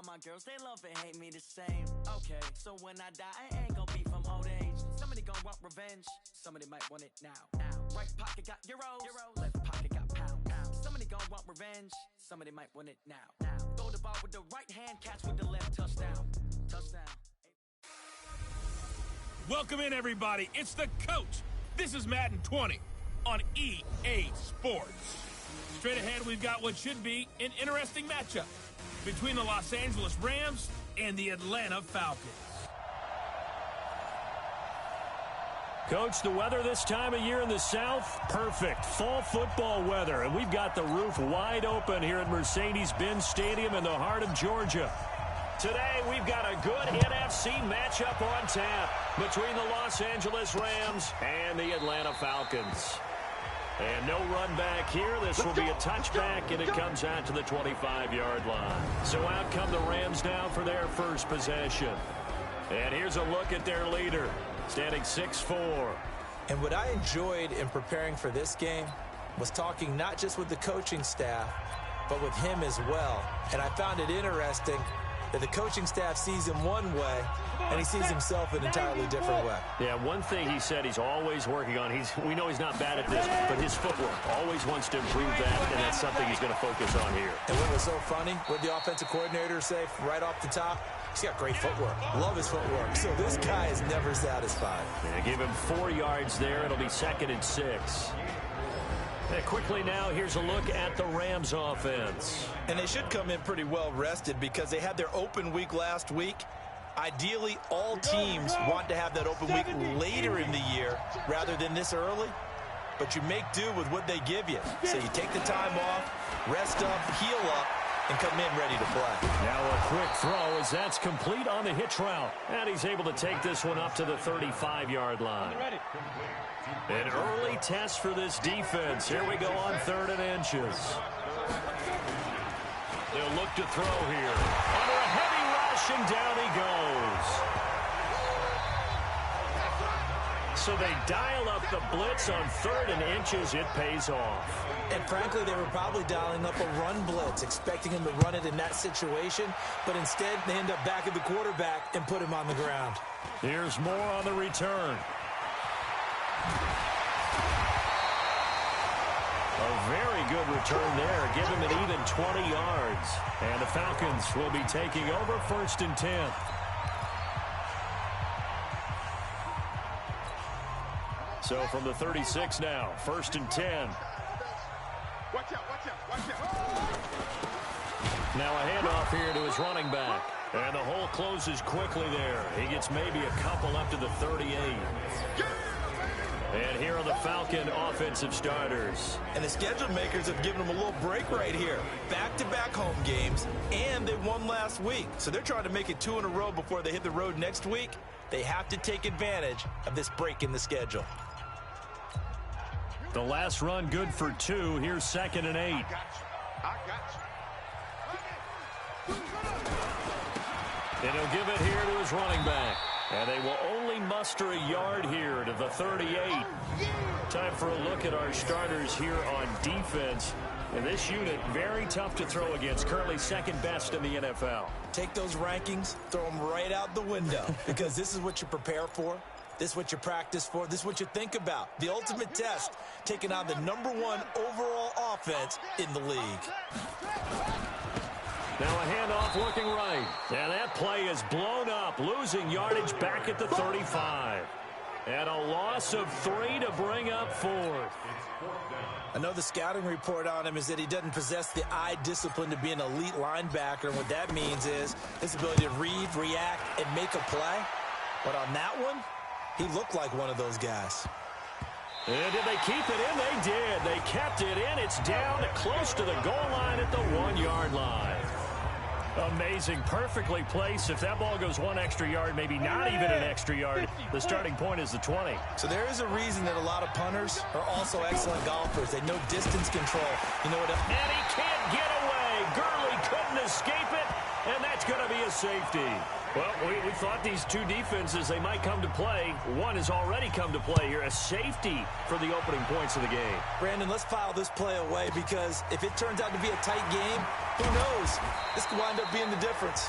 my girls, they love and hate me the same. Okay, so when I die, I ain't gonna be from old age. Somebody gonna want revenge, somebody might want it now. Right pocket got euros, left pocket got pounds. Somebody gonna want revenge, somebody might want it now. Throw the ball with the right hand, catch with the left, touchdown. Welcome in, everybody. It's the coach. This is Madden 20 on EA Sports. Straight ahead, we've got what should be an interesting matchup between the Los Angeles Rams and the Atlanta Falcons. Coach, the weather this time of year in the South, perfect. Fall football weather, and we've got the roof wide open here at Mercedes-Benz Stadium in the heart of Georgia. Today, we've got a good NFC matchup on tap between the Los Angeles Rams and the Atlanta Falcons. And no run back here. This will be a touchback, and it comes out to the 25-yard line. So out come the Rams now for their first possession. And here's a look at their leader, standing 6'4". And what I enjoyed in preparing for this game was talking not just with the coaching staff, but with him as well. And I found it interesting that the coaching staff sees him one way, and he sees himself an entirely different way. Yeah, one thing he said he's always working on, we know he's not bad at this, but his footwork, always wants to improve that, and that's something he's going to focus on here. And what was so funny, what the offensive coordinator say right off the top, he's got great footwork. Love his footwork. So this guy is never satisfied. Yeah, give him 4 yards there. It'll be 2nd and 6. Quickly now, here's a look at the Rams offense. And they should come in pretty well rested because they had their open week last week. Ideally, all teams want to have that open week later in the year rather than this early. But you make do with what they give you. So you take the time off, rest up, heal up, and come in ready to play. Now a quick throw as that's complete on the hitch route. And he's able to take this one up to the 35-yard line. An early test for this defense. Here we go on 3rd and inches. They'll look to throw here. Under a heavy rush, and down he goes. So they dial up the blitz on 3rd and inches. It pays off. And frankly, they were probably dialing up a run blitz, expecting him to run it in that situation. But instead, they end up back at the quarterback and put him on the ground. Here's more on the return. A very good return there. Give him an even 20 yards. And the Falcons will be taking over 1st and 10. So from the 36 now, 1st and 10. Watch out, watch out, watch out. Now a handoff here to his running back. And the hole closes quickly there. He gets maybe a couple up to the 38. And here are the Falcon offensive starters. And the schedule makers have given them a little break right here. Back-to-back home games, and they won last week. So they're trying to make it 2 in a row before they hit the road next week. They have to take advantage of this break in the schedule. The last run good for 2. Here's 2nd and 8. I got you. And he'll give it here to his running back. And they will only muster a yard here to the 38. Time for a look at our starters here on defense. And this unit, very tough to throw against. Currently 2nd best in the NFL. Take those rankings, throw them right out the window. Because this is what you prepare for. This is what you practice for. This is what you think about. The ultimate test, taking on the #1 overall offense in the league. Now a handoff looking right. And that play is blown up, losing yardage back at the 35. And a loss of 3 to bring up 4th. I know the scouting report on him is that he doesn't possess the eye discipline to be an elite linebacker. And what that means is his ability to read, react, and make a play. But on that one, he looked like one of those guys. And did they keep it in? They did. They kept it in. It's down close to the goal line at the 1-yard line. Amazing. Perfectly placed. If that ball goes 1 extra yard, maybe not even an extra yard, the starting point is the 20. So there is a reason that a lot of punters are also excellent golfers. They know distance control. You know what? And he can't get away. Gurley couldn't escape it, and that's going to be a safety. Well, we thought these two defenses, they might come to play. One has already come to play here, a safety for the opening points of the game. Brandon, let's file this play away because if it turns out to be a tight game, who knows? This could wind up being the difference.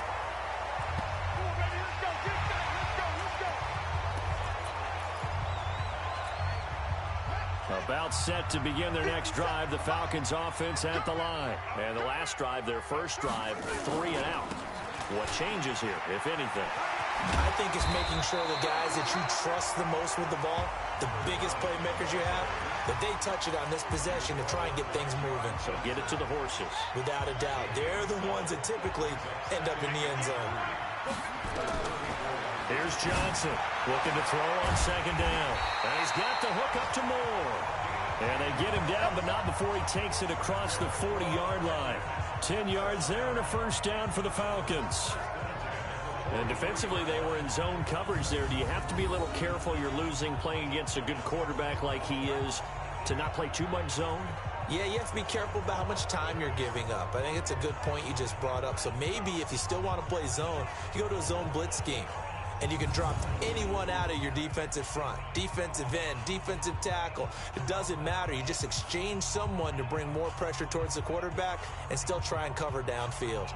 About set to begin their next drive, the Falcons offense at the line. And the last drive, their first drive, 3 and out. What changes here, if anything? I think it's making sure the guys that you trust the most with the ball, the biggest playmakers you have, that they touch it on this possession to try and get things moving. So get it to the horses. Without a doubt. They're the ones that typically end up in the end zone. Here's Johnson looking to throw on second down. And he's got the hook up to Moore. And they get him down, but not before he takes it across the 40-yard line. 10 yards there and a first down for the Falcons. And defensively, they were in zone coverage there. Do you have to be a little careful you're losing playing against a good quarterback like he is to not play too much zone? Yeah, you have to be careful about how much time you're giving up. I think it's a good point you just brought up. So maybe if you still want to play zone, you go to a zone blitz scheme. And you can drop anyone out of your defensive front. Defensive end, defensive tackle. It doesn't matter. You just exchange someone to bring more pressure towards the quarterback and still try and cover downfield.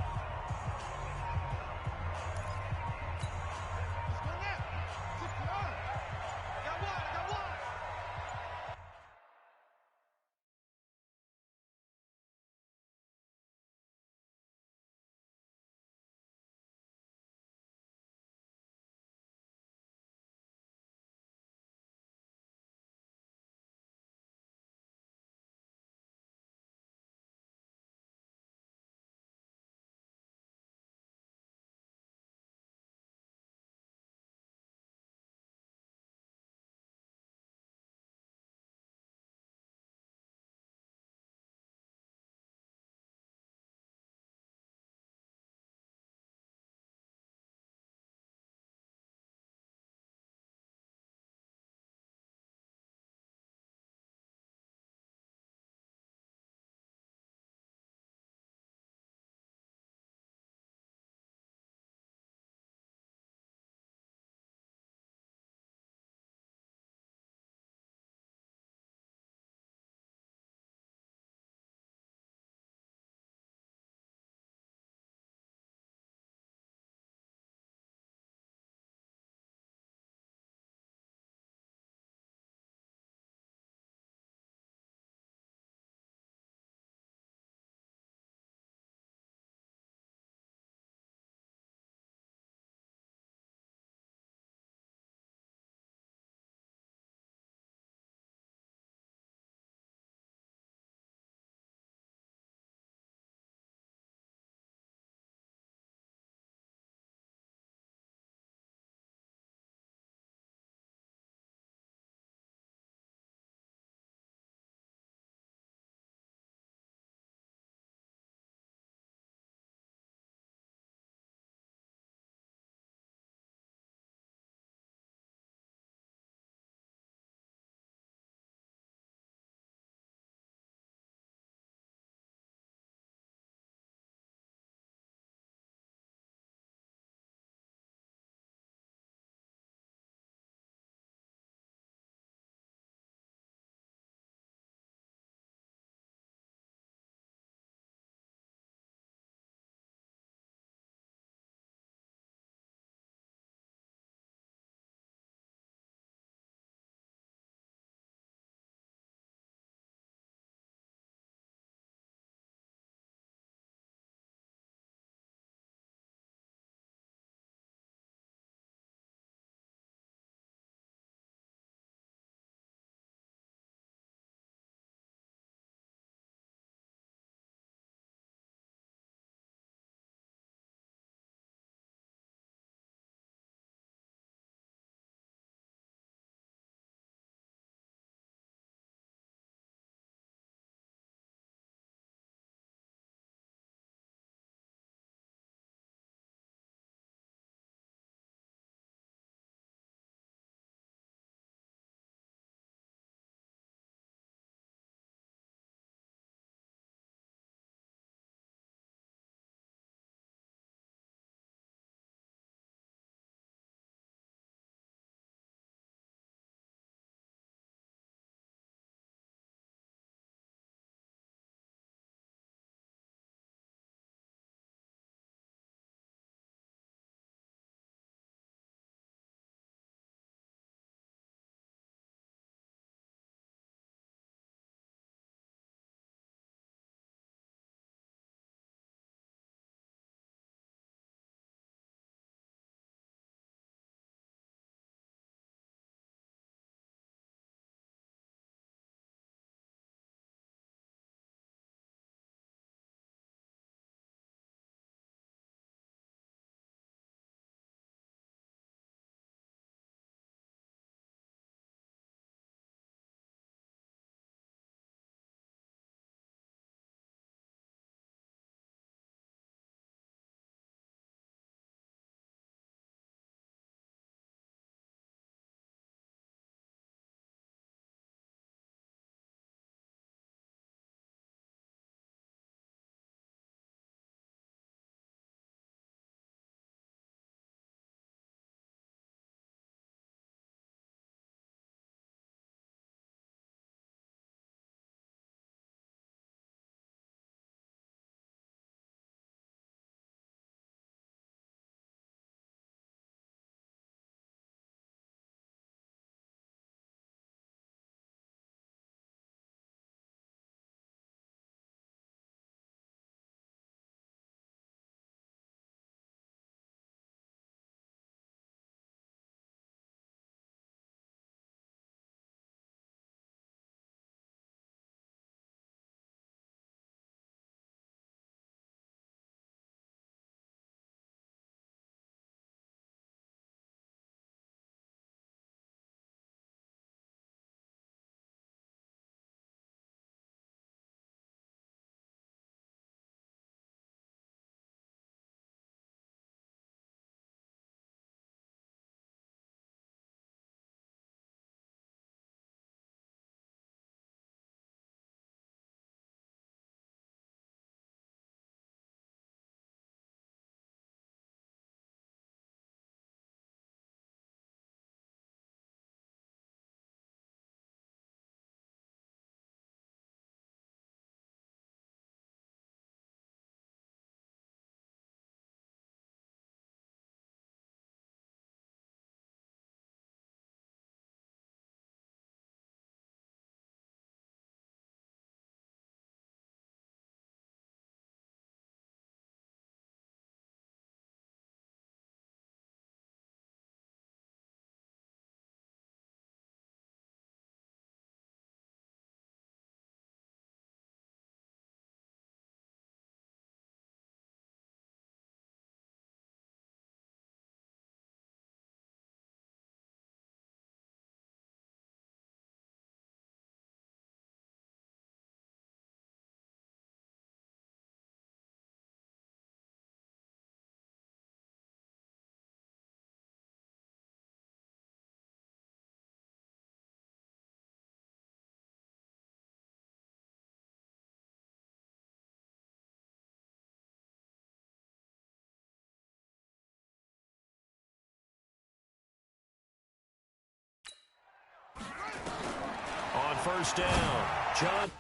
first down. John.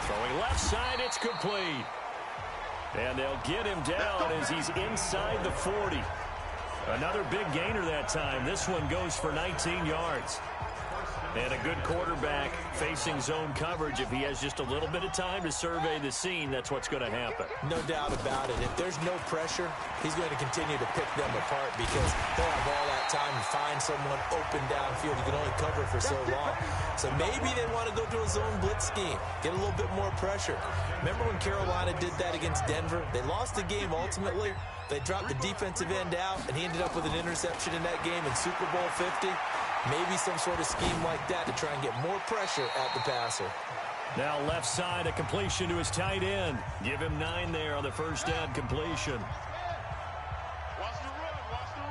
Throwing left side, it's complete. And they'll get him down as he's inside the 40. Another big gainer that time. This one goes for 19 yards. And a good quarterback facing zone coverage. If he has just a little bit of time to survey the scene, that's what's going to happen. No doubt about it. If there's no pressure, he's going to continue to pick them apart because they'll have all that time to find someone open downfield. You can only cover for so long. So maybe they want to go to a zone blitz scheme, get a little bit more pressure. Remember when Carolina did that against Denver? They lost the game ultimately. They dropped the defensive end out, and he ended up with an interception in that game in Super Bowl 50. Maybe some sort of scheme like that to try and get more pressure at the passer. Now left side, a completion to his tight end. Give him 9 there on the first down completion. Watch the run, watch the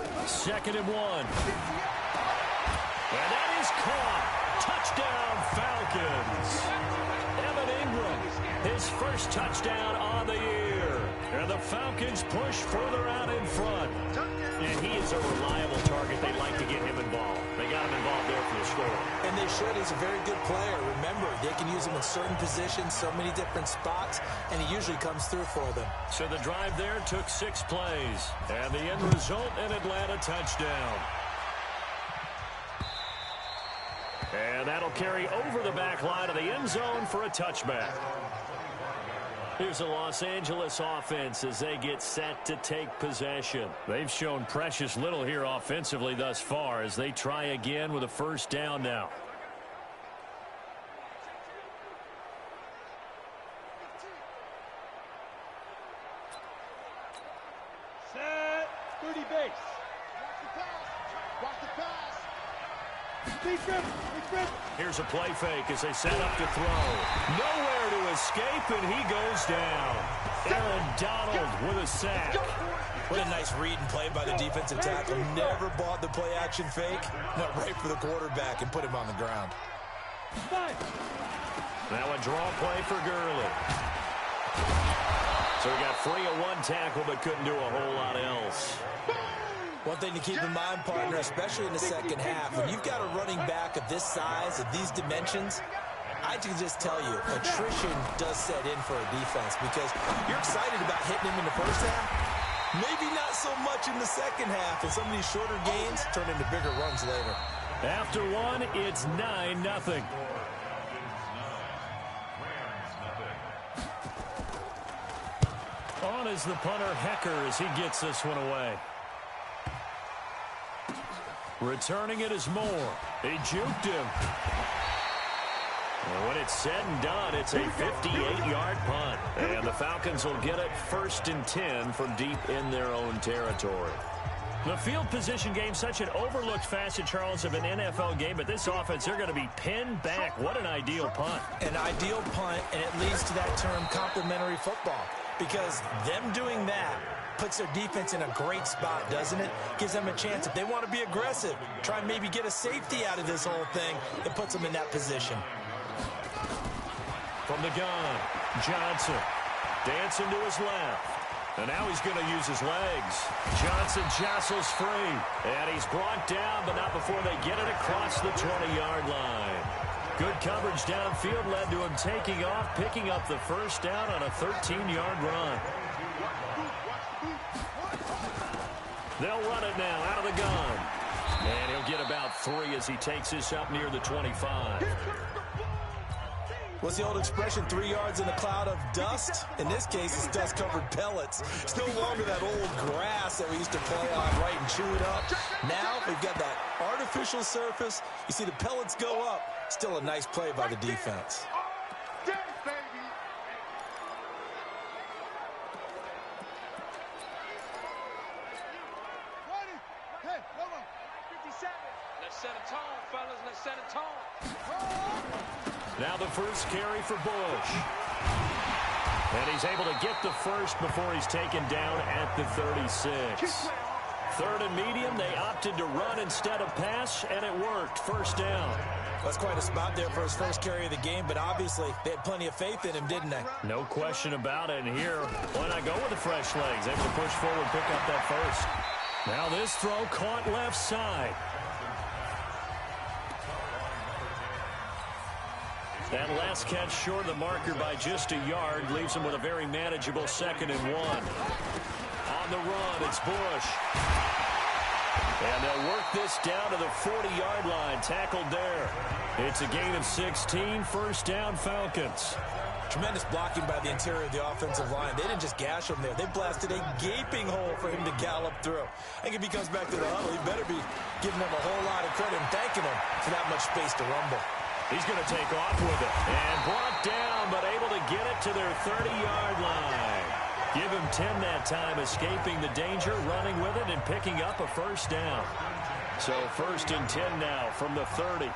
run. 2nd and 1. And that is caught. Touchdown, Falcons. Evan Ingram, his first touchdown on the year. And the Falcons push further out in front. And he is a reliable target. They like to get him involved. They got him involved there for the score. And they should. He's a very good player. Remember, they can use him in certain positions, so many different spots, and he usually comes through for them. So the drive there took 6 plays. And the end result, an Atlanta touchdown. And that'll carry over the back line of the end zone for a touchback. Here's the Los Angeles offense as they get set to take possession. They've shown precious little here offensively thus far as they try again with a first down now. Set. 30 base. Watch the pass. Watch the pass. Defense. Here's a play fake as they set up to throw. Nowhere to escape, and he goes down. Aaron Donald with a sack. What a nice read and play by the defensive tackle. Never bought the play-action fake. Went right for the quarterback and put him on the ground. Now a draw play for Gurley. So he got free of one tackle but couldn't do a whole lot else. One thing to keep in mind, partner, especially in the second half, when you've got a running back of this size, of these dimensions, I can just tell you, attrition does set in for a defense because you're excited about hitting him in the first half. Maybe not so much in the second half, and some of these shorter gains turn into bigger runs later. After one, it's 9-0. On is the punter, Hecker, as he gets this one away. Returning it is Moore. He juked him. And when it's said and done, it's a 58-yard punt. And the Falcons will get it 1st and 10 from deep in their own territory. The field position game, such an overlooked facet, Charles, of an NFL game, but this offense, they're going to be pinned back. What an ideal punt. An ideal punt, and it leads to that term complementary football, because them doing that puts their defense in a great spot, doesn't it? Gives them a chance. If they want to be aggressive, try and maybe get a safety out of this whole thing, it puts them in that position. From the gun, Johnson dancing to his left. And now he's going to use his legs. Johnson jostles free. And he's brought down, but not before they get it across the 20-yard line. Good coverage downfield led to him taking off, picking up the first down on a 13-yard run. They'll run it now out of the gun. And he'll get about 3 as he takes this up near the 25. What's the old expression, 3 yards in a cloud of dust? In this case, it's dust-covered pellets. Still longer that old grass that we used to play on, right, and chew it up. Now we've got that artificial surface. You see the pellets go up. Still a nice play by the defense. Let's set a tone, fellas. Let's set a tone. Now the first carry for Bush. And he's able to get the first before he's taken down at the 36. 3rd and medium, they opted to run instead of pass, and it worked. First down. That's quite a spot there for his first carry of the game, but obviously they had plenty of faith in him, didn't they? No question about it. And here, why not go with the fresh legs? Able to push forward, pick up that first. Now this throw caught left side. That last catch short of the marker by just a yard leaves him with a very manageable 2nd and 1. On the run, it's Bush. And they'll work this down to the 40-yard line, tackled there. It's a gain of 16, first down Falcons. Tremendous blocking by the interior of the offensive line. They didn't just gash him there. They blasted a gaping hole for him to gallop through. I think if he comes back to the huddle, he better be giving them a whole lot of credit and thanking him for that much space to rumble. He's going to take off with it. And brought down, but able to get it to their 30-yard line. Give him 10 that time, escaping the danger, running with it, and picking up a first down. So 1st and 10 now from the 30.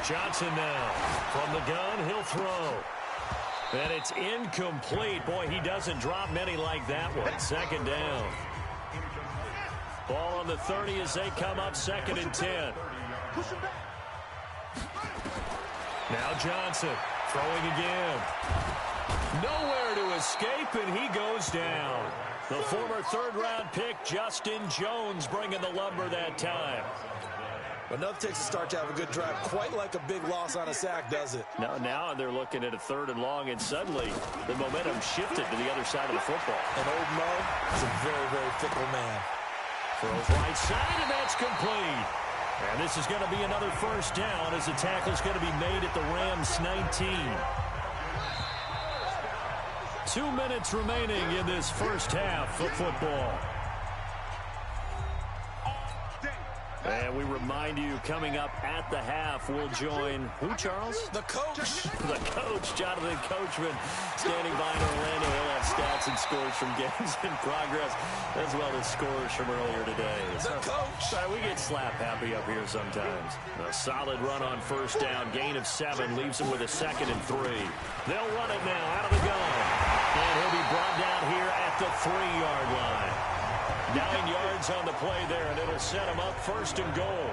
Johnson now. From the gun, he'll throw. And it's incomplete. Boy, he doesn't drop many like that one. 2nd down. Ball on the 30 as they come up 2nd and 10. Now Johnson throwing again. Nowhere to escape, and he goes down. The former 3rd-round pick, Justin Jones, bringing the lumber that time. But enough takes a start to have a good drive. Quite like a big loss on a sack, does it? Now they're looking at a 3rd and long, and suddenly the momentum shifted to the other side of the football. And old Mo is a very, very fickle man. Throws right side, and that's complete. And this is going to be another first down as the tackle's going to be made at the Rams 19. 2 minutes remaining in this first half of football. And we remind you, coming up at the half, we'll join who, Charles? The coach. The coach, Jonathan Coachman, standing by in Orlando. He'll have stats and scores from games in progress, as well as scores from earlier today. The coach. Sorry, we get slap happy up here sometimes. A solid run on first down. Gain of 7 leaves him with a 2nd and 3. They'll run it now out of the gun. And he'll be brought down here at the 3-yard line. 9 yards on the play there, and it'll set him up 1st and goal.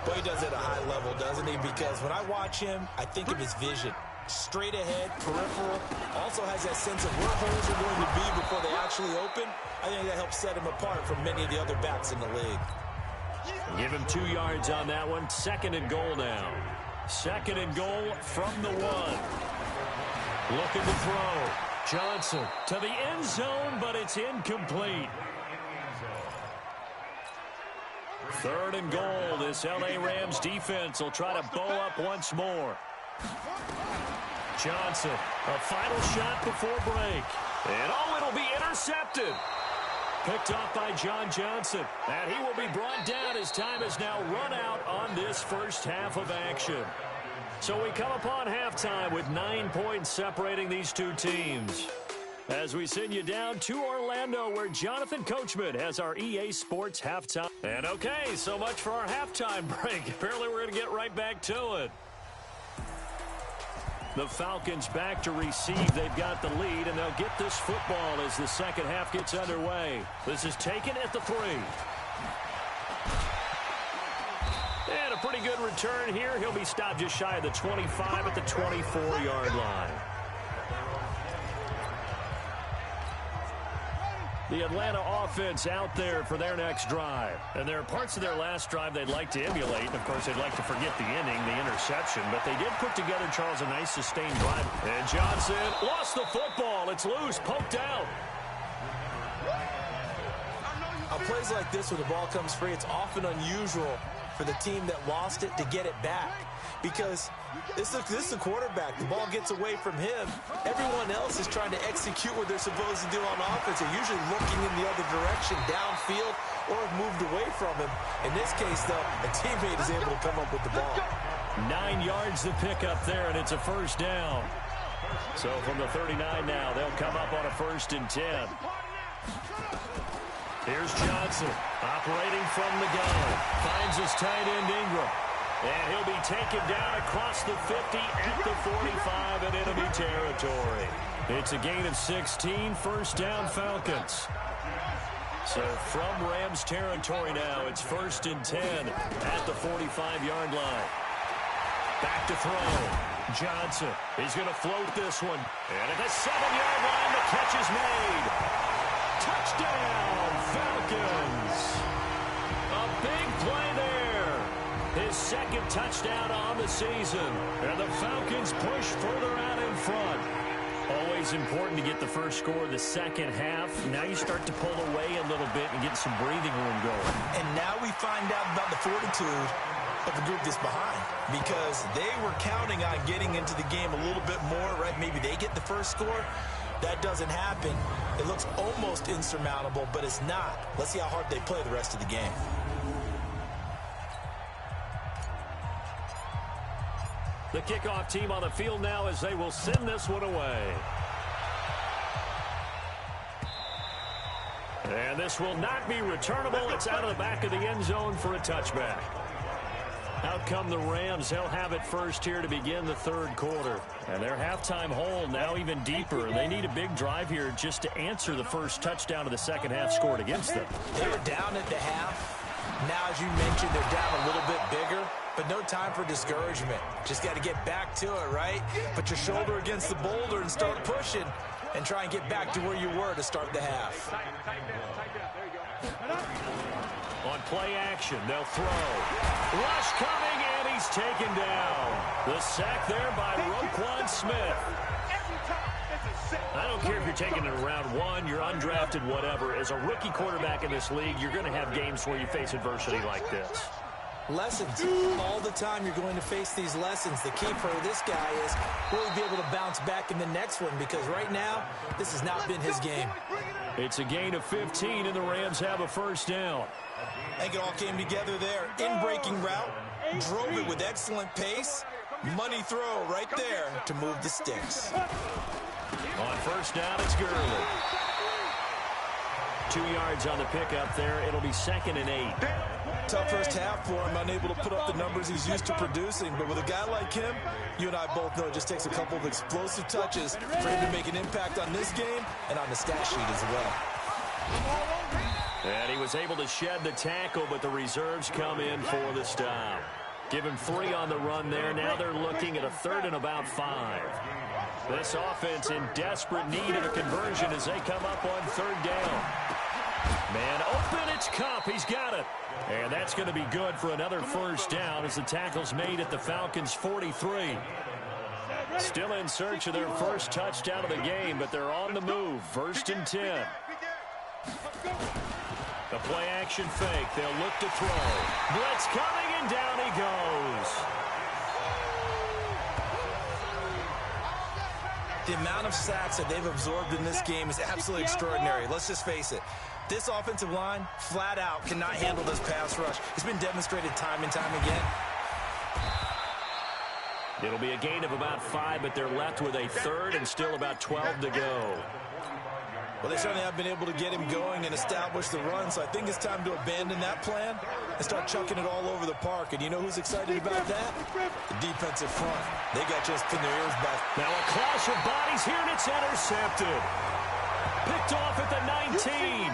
Boy, he does it at a high level, doesn't he? Because when I watch him, I think of his vision. Straight ahead, peripheral. Also has that sense of where holes are going to be before they actually open. I think that helps set him apart from many of the other backs in the league. Give him 2 yards on that one. 2nd and goal now. 2nd and goal from the 1. Looking to throw. Johnson to the end zone, but it's incomplete. 3rd and goal. This L.A. Rams defense will try to bow up once more. Johnson, a final shot before break. And it'll be intercepted. Picked off by John Johnson. And he will be brought down as time has now run out on this first half of action. So we come upon halftime with 9 points separating these two teams. As we send you down to Orlando, where Jonathan Coachman has our EA Sports halftime. And okay, so much for our halftime break. Apparently we're going to get right back to it. The Falcons back to receive. They've got the lead, and they'll get this football as the second half gets underway. This is taken at the 3. And a pretty good return here. He'll be stopped just shy of the 25 at the 24-yard line. The Atlanta offense out there for their next drive. And there are parts of their last drive they'd like to emulate. And, of course, they'd like to forget the inning, the interception. But they did put together, Charles, a nice sustained drive. And Johnson lost the football. It's loose, poked out. On plays like this where the ball comes free, it's often unusual for the team that lost it to get it back. Because this is the quarterback. The ball gets away from him. Everyone else is trying to execute what they're supposed to do on offense. They're usually looking in the other direction, downfield, or have moved away from him. In this case, though, a teammate is able to come up with the ball. 9 yards to pick up there, and it's a first down. So from the 39 now, they'll come up on a 1st and 10. Here's Johnson, operating from the gun. Finds his tight end Ingram. And he'll be taken down across the 50 at the 45 in enemy territory. It's a gain of 16, 1st down Falcons. So from Rams territory now, it's 1st and 10 at the 45-yard line. Back to throw. Johnson, he's going to float this one. And at the 7-yard line, the catch is made. Touchdown, Falcons. A big play there. His 2nd touchdown on the season. And the Falcons push further out in front. Always important to get the first score of the second half. Now you start to pull away a little bit and get some breathing room going. And now we find out about the fortitude of the group that's behind. Because they were counting on getting into the game a little bit more, right? Maybe they get the first score. That doesn't happen. It looks almost insurmountable, but it's not. Let's see how hard they play the rest of the game. The kickoff team on the field now as they will send this one away. And this will not be returnable. It's out of the back of the end zone for a touchback. Out come the Rams. They'll have it first here to begin the 3rd quarter. And their halftime hole now even deeper. They need a big drive here just to answer the first touchdown of the second half scored against them. They were down at the half. Now, as you mentioned, they're down a little bit bigger, but no time for discouragement. Just got to get back to it, right? Put your shoulder against the boulder and start pushing and try and get back to where you were to start the half. On play action, they'll throw. Rush coming, and he's taken down. The sack there by Roquan Smith. I don't care if you're taking it in round 1, you're undrafted, whatever. As a rookie quarterback in this league, you're going to have games where you face adversity like this. Lessons. All the time you're going to face these lessons. The key for this guy is will he be able to bounce back in the next one? Because right now, this has not been his game. It's a gain of 15, and the Rams have a first down. I think it all came together there. In-breaking route, drove it with excellent pace. Money throw right there to move the sticks. On first down, it's Gurley. 2 yards on the pickup there. It'll be 2nd and 8. Tough first half for him, unable to put up the numbers he's used to producing. But with a guy like him, you and I both know it just takes a couple of explosive touches for him to make an impact on this game and on the stat sheet as well. And he was able to shed the tackle, but the reserves come in for the stop. Give him 3 on the run there. Now they're looking at a 3rd and about 5. This offense in desperate need of a conversion as they come up on 3rd down. Man open, it's Kupp. He's got it. And that's going to be good for another first down as the tackle's made at the Falcons' 43. Still in search of their first touchdown of the game, but they're on the move. 1st and 10. The play action fake. They'll look to throw. Blitz coming, and down he goes. The amount of sacks that they've absorbed in this game is absolutely extraordinary. Let's just face it. This offensive line, flat out, cannot handle this pass rush. It's been demonstrated time and time again. It'll be a gain of about 5, but they're left with a 3rd and still about 12 to go. Well, they certainly have been able to get him going and establish the run, so I think it's time to abandon that plan and start chucking it all over the park. And you know who's excited about that? The defensive front. They got just pin their ears back. Now a clash of bodies here, and it's intercepted. Picked off at the 19.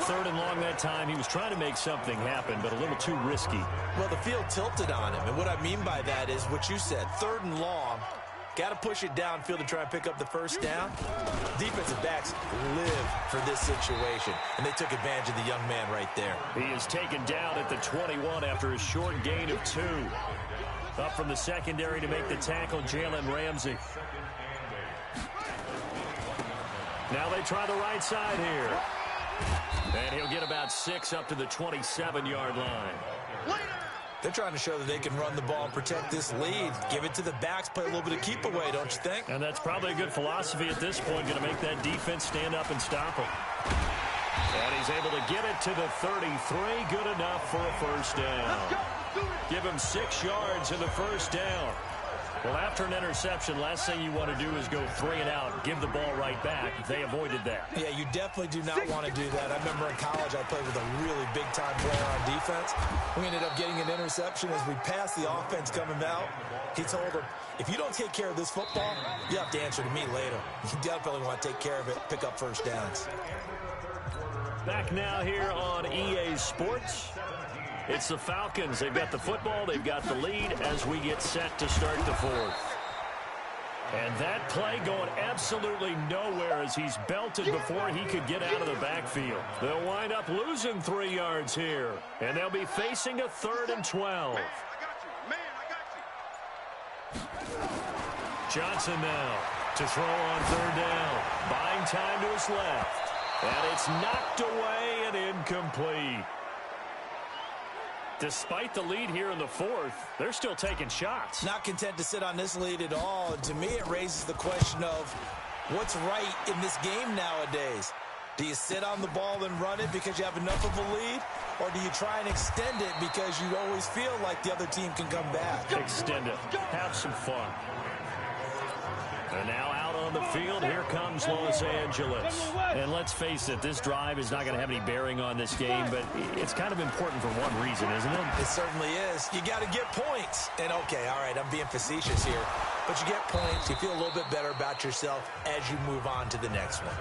3rd and long that time. He was trying to make something happen, but a little too risky. Well, the field tilted on him, and what I mean by that is what you said, 3rd and long. Got to push it downfield to try and pick up the first down. Defensive backs live for this situation, and they took advantage of the young man right there. He is taken down at the 21 after a short gain of 2. Up from the secondary to make the tackle, Jalen Ramsey. Now they try the right side here. And he'll get about 6 up to the 27-yard line. They're trying to show that they can run the ball and protect this lead. Give it to the backs, play a little bit of keep away, don't you think? And that's probably a good philosophy at this point, going to make that defense stand up and stop him. And he's able to get it to the 33, good enough for a first down. Give him 6 yards in the first down. Well, after an interception, last thing you want to do is go 3 and out, give the ball right back. They avoided that. Yeah, you definitely do not want to do that. I remember in college I played with a really big-time player on defense. We ended up getting an interception as we passed the offense coming out. He told him, if you don't take care of this football, you have to answer to me later. You definitely want to take care of it, pick up first downs. Back now here on EA Sports. It's the Falcons. They've got the football. They've got the lead as we get set to start the 4th. And that play going absolutely nowhere as he's belted before he could get out of the backfield. They'll wind up losing 3 yards here. And they'll be facing a 3rd and 12. Johnson now to throw on 3rd down. Buying time to his left. And it's knocked away and incomplete. Despite the lead here in the 4th, they're still taking shots. Not content to sit on this lead at all. And to me, it raises the question of what's right in this game nowadays. Do you sit on the ball and run it because you have enough of a lead? Or do you try and extend it because you always feel like the other team can come back? Extend it. Have some fun. And now out on the field, here comes Los Angeles. And let's face it, this drive is not going to have any bearing on this game, but it's kind of important for one reason, isn't it? It certainly is. You got to get points. And okay, all right, I'm being facetious here. But you get points, you feel a little bit better about yourself as you move on to the next one.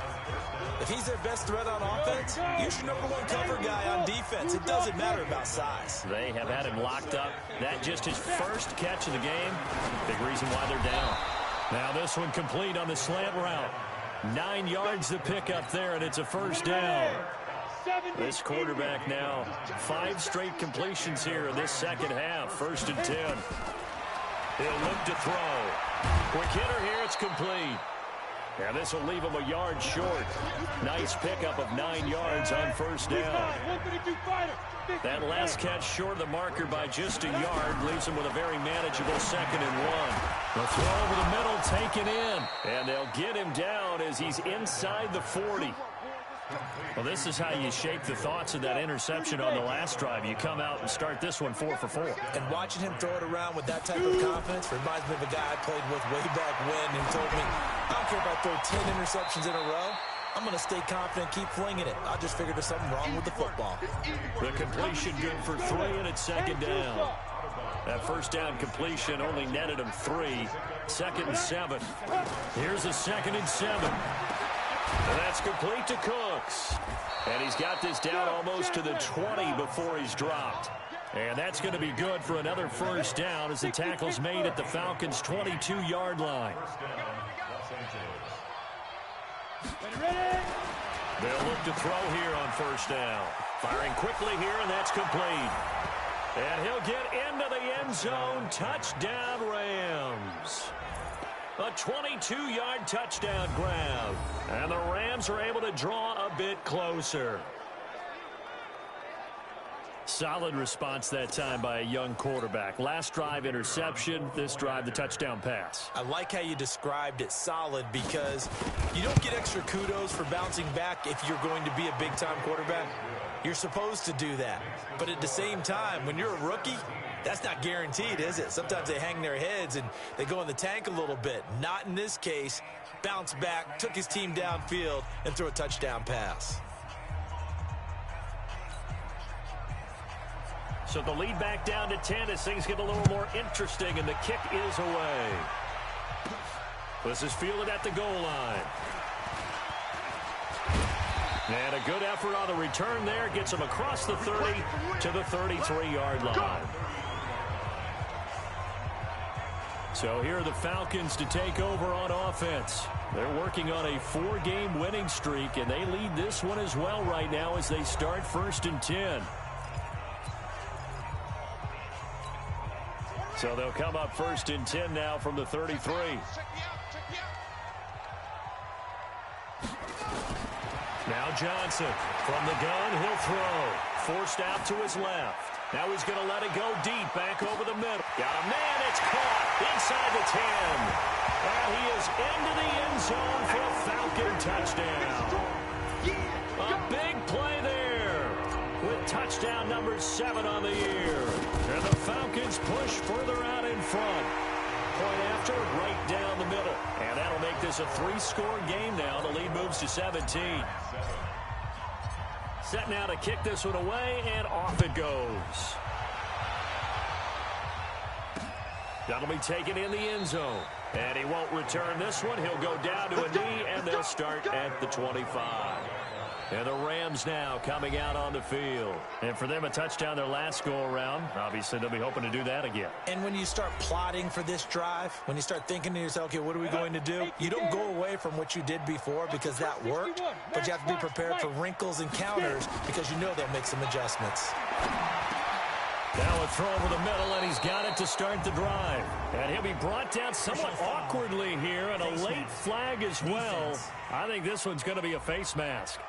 If he's their best threat on offense, use your #1 cover guy on defense. It doesn't matter about size. They have had him locked up. That just his first catch of the game. Big reason why they're down. Now this one complete on the slant route. 9 yards to pick up there, and it's a first down. This quarterback now, 5 straight completions here in this second half. 1st and 10. He'll look to throw. Quick hitter here, it's complete. And this will leave him a yard short. Nice pickup of 9 yards on first down. That last catch short of the marker by just a yard leaves him with a very manageable 2nd and 1. The throw over the middle taken in. And they'll get him down as he's inside the 40. Well, this is how you shake the thoughts of that interception on the last drive. You come out and start this one 4 for 4. And watching him throw it around with that type of confidence reminds me of a guy I played with way back when who told me, I don't care if I throw 10 interceptions in a row. I'm going to stay confident, keep flinging it. I just figured there's something wrong with the football. The completion good for 3, and it's second down. That first down completion only netted him 3. 2nd and 7. Here's a 2nd and 7. And that's complete to Cooks. And he's got this down almost to the 20 before he's dropped. And that's going to be good for another first down as the tackle's made at the Falcons' 22-yard line. They'll look to throw here on first down. Firing quickly here, and that's complete. And he'll get into the end zone. Touchdown, Rams. A 22-yard touchdown grab. And the Rams are able to draw a bit closer. Solid response that time by a young quarterback. Last drive, interception. This drive, the touchdown pass. I like how you described it, solid, because you don't get extra kudos for bouncing back if you're going to be a big-time quarterback. You're supposed to do that. But at the same time, when you're a rookie, that's not guaranteed, is it? Sometimes they hang their heads and they go in the tank a little bit. Not in this case. Bounced back, took his team downfield, and threw a touchdown pass. So the lead back down to 10 as things get a little more interesting, and the kick is away. This is fielded at the goal line. And a good effort on the return there. Gets him across the 30 to the 33-yard line. So here are the Falcons to take over on offense. They're working on a 4-game winning streak, and they lead this one as well right now as they start 1st and 10. So they'll come up 1st and 10 now from the 33. Now Johnson from the gun, he'll throw. Forced out to his left. Now he's going to let it go deep, back over the middle. Got a man, it's caught inside the 10. And he is into the end zone for a Falcon touchdown. A big play there with touchdown number 7 on the year. And the Falcons push further out in front. Point after, right down the middle. And that'll make this a 3-score game now. The lead moves to 17. Set now to kick this one away, and off it goes. That'll be taken in the end zone. And he won't return this one. He'll go down to a knee, and they'll start at the 25. And the Rams now coming out on the field. And for them, a touchdown their last go-around. Obviously, they'll be hoping to do that again. And when you start plotting for this drive, when you start thinking to yourself, okay, what are we going to do? You don't go away from what you did before because that worked, but you have to be prepared for wrinkles and counters because you know they'll make some adjustments. Now a throw over the middle, and he's got it to start the drive. And he'll be brought down somewhat awkwardly here, and a late flag as well. I think this one's going to be a face mask.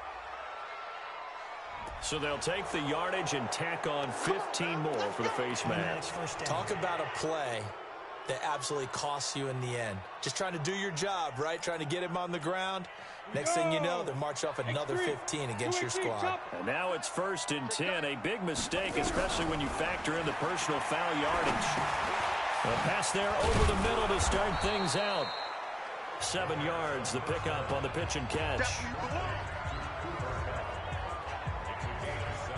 So they'll take the yardage and tack on 15 more for the face mask. Talk about a play that absolutely costs you in the end. Just trying to do your job, right? Trying to get him on the ground. Next thing you know, they're marching off another 15 against your squad. And now it's 1st and 10. A big mistake, especially when you factor in the personal foul yardage. A pass there over the middle to start things out. 7 yards, the pickup on the pitch and catch.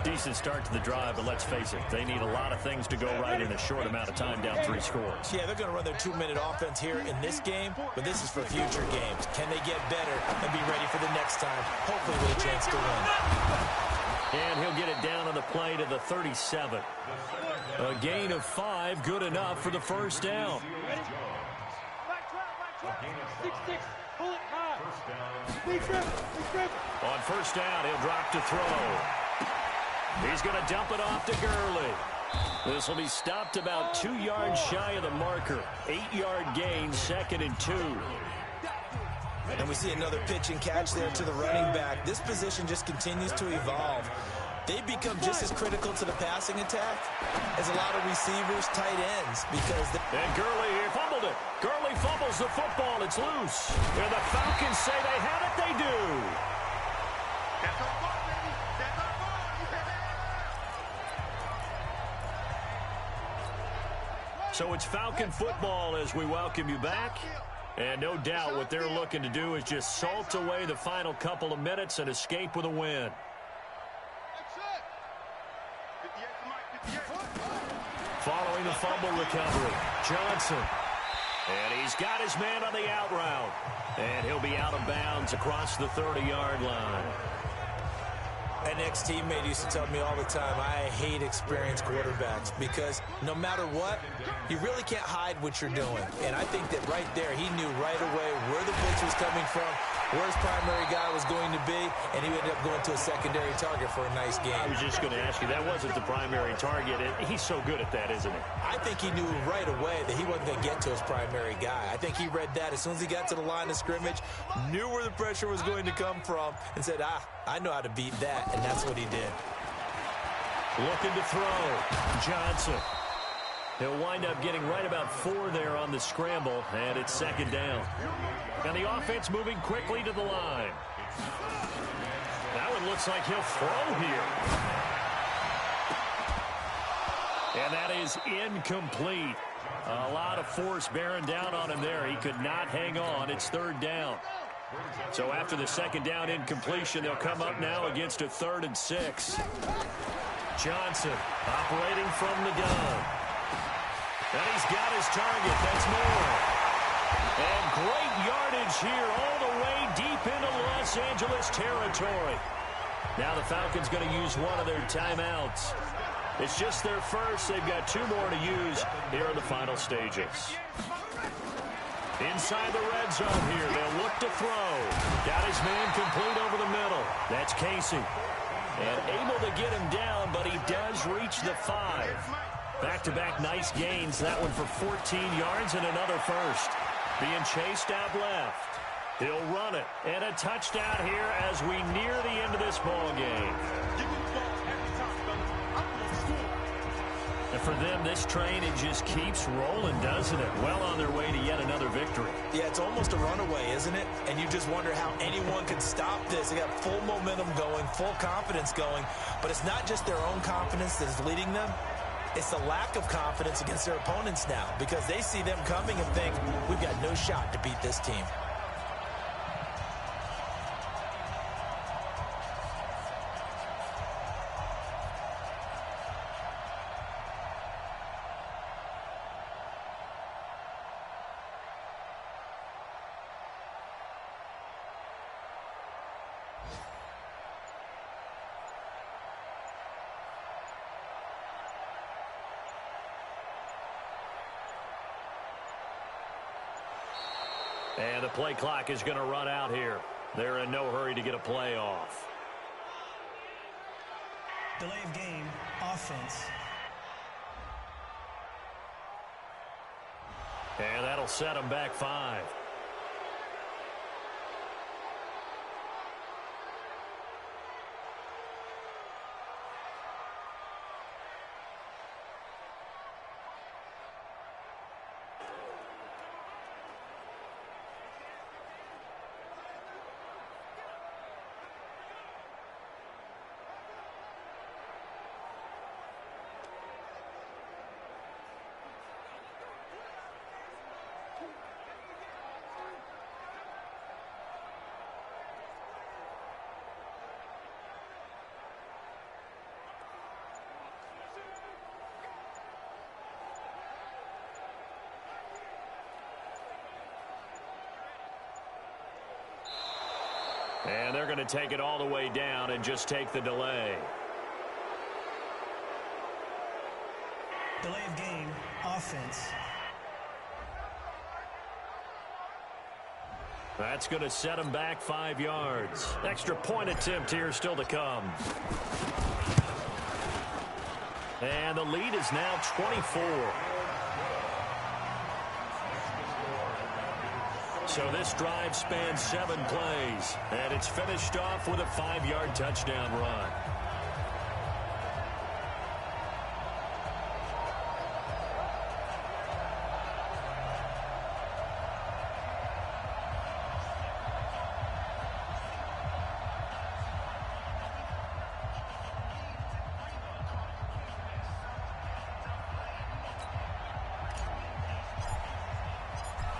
Decent start to the drive, but let's face it, they need a lot of things to go right in a short amount of time, down 3 scores. Yeah, they're going to run their 2-minute offense here in this game, but this is for future games. Can they get better and be ready for the next time, hopefully with a chance to win? And he'll get it down on the play to the 37. A gain of 5, good enough for the first down. On first down, he'll drop to throw. He's going to dump it off to Gurley. This will be stopped about 2 yards shy of the marker. 8-yard gain, 2nd and 2. And we see another pitch and catch there to the running back. This position just continues to evolve. They become just as critical to the passing attack as a lot of receivers, tight ends, because and Gurley here fumbled it. Gurley fumbles the football. It's loose. And the Falcons say they have it. They do. That's our ball, baby. That's our ball. So it's Falcon football as we welcome you back. And no doubt what they're looking to do is just salt away the final couple of minutes and escape with a win. Following the fumble recovery, Johnson. And he's got his man on the out route. And he'll be out of bounds across the 30-yard line. An ex-teammate used to tell me all the time, I hate experienced quarterbacks because no matter what, you really can't hide what you're doing. And I think that right there, he knew right away where the blitz was coming from, where his primary guy was going to be, and he ended up going to a secondary target for a nice game. I was just going to ask you, that wasn't the primary target. He's so good at that, isn't he? I think he knew right away that he wasn't going to get to his primary guy. I think he read that as soon as he got to the line of scrimmage, knew where the pressure was going to come from, and said, I know how to beat that, and that's what he did. Looking to throw. Johnson. He'll wind up getting right about 4 there on the scramble, and it's second down. And the offense moving quickly to the line. That one looks like he'll throw here. And that is incomplete. A lot of force bearing down on him there. He could not hang on. It's third down. So after the second down incompletion, they'll come up now against a 3rd and 6. Johnson operating from the gun. And he's got his target. That's more. And great yardage here all the way deep into Los Angeles territory. Now the Falcons going to use one of their timeouts. It's just their first. They've got 2 more to use here in the final stages. Inside the red zone here. They'll look to throw. Got his man complete over the middle. That's Casey. And able to get him down, but he does reach the 5. Back-to-back nice gains. That one for 14 yards and another first. Being chased out left. He'll run it. And a touchdown here as we near the end of this ball game. And for them, this train, it just keeps rolling, doesn't it? Well on their way to yet another victory. Yeah, it's almost a runaway, isn't it? And you just wonder how anyone could stop this. They got full momentum going, full confidence going. But it's not just their own confidence that is leading them. It's the lack of confidence against their opponents now because they see them coming and think, we've got no shot to beat this team. And the play clock is going to run out here. They're in no hurry to get a play off. Delay of game, offense. And that'll set them back 5. And they're going to take it all the way down and just take the delay. Delay of game, offense. That's going to set them back 5 yards. Extra point attempt here still to come. And the lead is now 24. So this drive spans 7 plays, and it's finished off with a 5-yard touchdown run.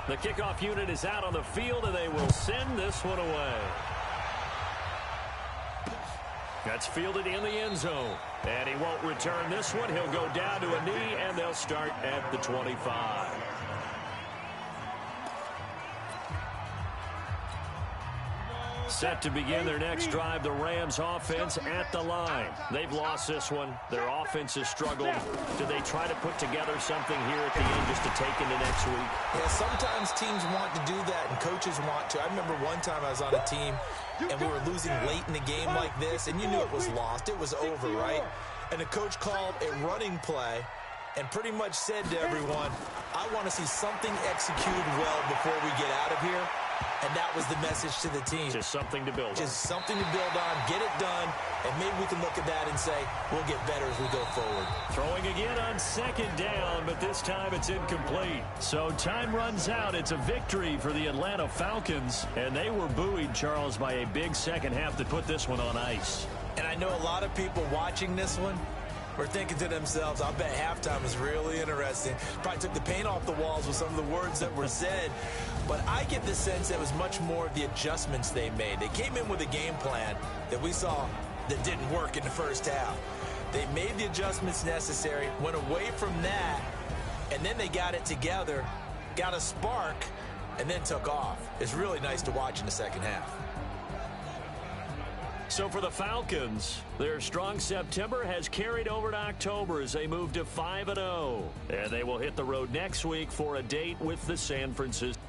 The kickoff unit is out on the field, and they will send this one away. That's fielded in the end zone. And he won't return this one. He'll go down to a knee, and they'll start at the 25. Set to begin their next drive, the Rams offense at the line. They've lost this one. Their offense has struggled. Do they try to put together something here at the end just to take into next week? Yeah, sometimes teams want to do that and coaches want to. I remember one time I was on a team and we were losing late in the game like this, and you knew it was lost. It was over, right? And the coach called a running play and pretty much said to everyone, I want to see something executed well before we get out of here. And that was the message to the team. Just something to build on. Just something to build on, get it done, and maybe we can look at that and say, we'll get better as we go forward. Throwing again on second down, but this time it's incomplete. So time runs out. It's a victory for the Atlanta Falcons, and they were buoyed, Charles, by a big second half that put this one on ice. And I know a lot of people watching this one were thinking to themselves, I bet halftime was really interesting. Probably took the paint off the walls with some of the words that were said. But I get the sense it was much more of the adjustments they made. They came in with a game plan that we saw that didn't work in the first half. They made the adjustments necessary, went away from that, and then they got it together, got a spark, and then took off. It's really nice to watch in the second half. So for the Falcons, their strong September has carried over to October as they move to 5-0. And they will hit the road next week for a date with the San Francisco.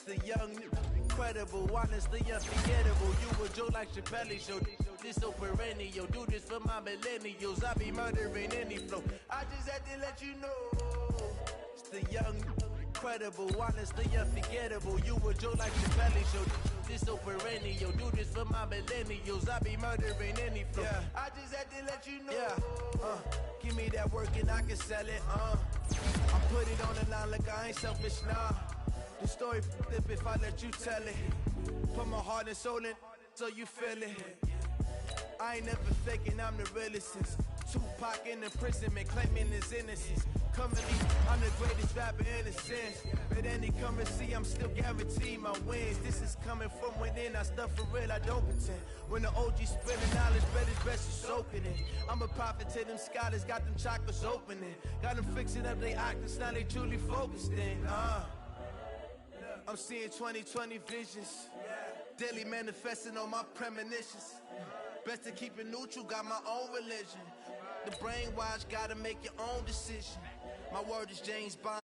The young, incredible, honestly unforgettable. You a joke like Chappelle show. This so perennial. Do this for my millennials. I be murdering any flow. I just had to let you know. It's the young, incredible, honestly unforgettable. You a joke like Chappelle show. This so perennial. Do this for my millennials. I be murdering any flow. Yeah. I just had to let you know. Yeah. Give me that work and I can sell it. I put it on the line like I ain't selfish, nah. The story flip if I let you tell it. Put my heart and soul in so you feel it. I ain't never faking, I'm the realest since Tupac in imprisonment, claiming his innocence. Currently, I'm the greatest rapper in a sense. But any currency, I'm still guaranteed my wins. This is coming from within, I stuff for real, I don't pretend. When the OG spreading knowledge, bet it's best to soak it in. I'm a prophet to them scholars, got them chakras opening. Got them fixing up they octaves, now they truly focused in. I'm seeing 2020 visions. Daily manifesting on my premonitions. Best to keep it neutral, got my own religion. The brainwash, gotta make your own decision. My word is James Bond.